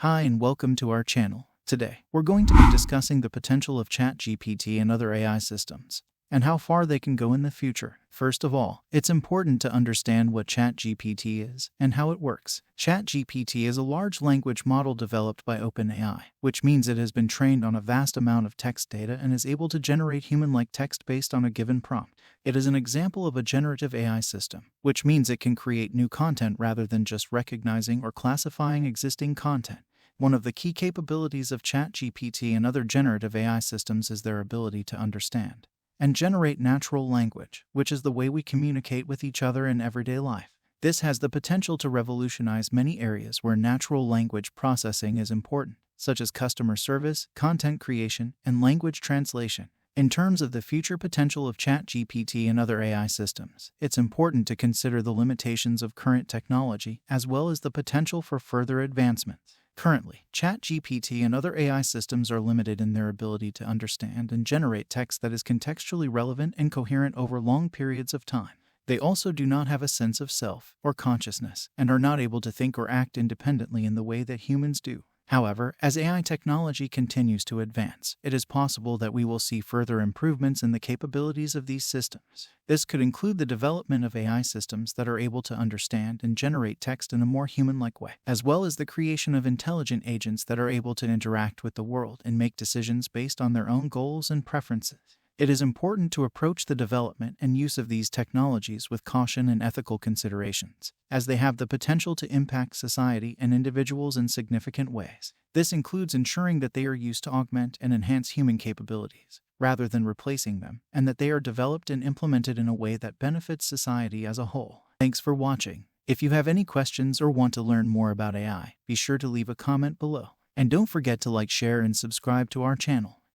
Hi and welcome to our channel. Today, we're going to be discussing the potential of ChatGPT and other AI systems, and how far they can go in the future. First of all, it's important to understand what ChatGPT is and how it works. ChatGPT is a large language model developed by OpenAI, which means it has been trained on a vast amount of text data and is able to generate human-like text based on a given prompt. It is an example of a generative AI system, which means it can create new content rather than just recognizing or classifying existing content. One of the key capabilities of ChatGPT and other generative AI systems is their ability to understand and generate natural language, which is the way we communicate with each other in everyday life. This has the potential to revolutionize many areas where natural language processing is important, such as customer service, content creation, and language translation. In terms of the future potential of ChatGPT and other AI systems, it's important to consider the limitations of current technology as well as the potential for further advancements. Currently, ChatGPT and other AI systems are limited in their ability to understand and generate text that is contextually relevant and coherent over long periods of time. They also do not have a sense of self or consciousness and are not able to think or act independently in the way that humans do. However, as AI technology continues to advance, it is possible that we will see further improvements in the capabilities of these systems. This could include the development of AI systems that are able to understand and generate text in a more human-like way, as well as the creation of intelligent agents that are able to interact with the world and make decisions based on their own goals and preferences. It is important to approach the development and use of these technologies with caution and ethical considerations, as they have the potential to impact society and individuals in significant ways. This includes ensuring that they are used to augment and enhance human capabilities, rather than replacing them, and that they are developed and implemented in a way that benefits society as a whole. Thanks for watching. If you have any questions or want to learn more about AI, be sure to leave a comment below. And don't forget to like, share, and subscribe to our channel.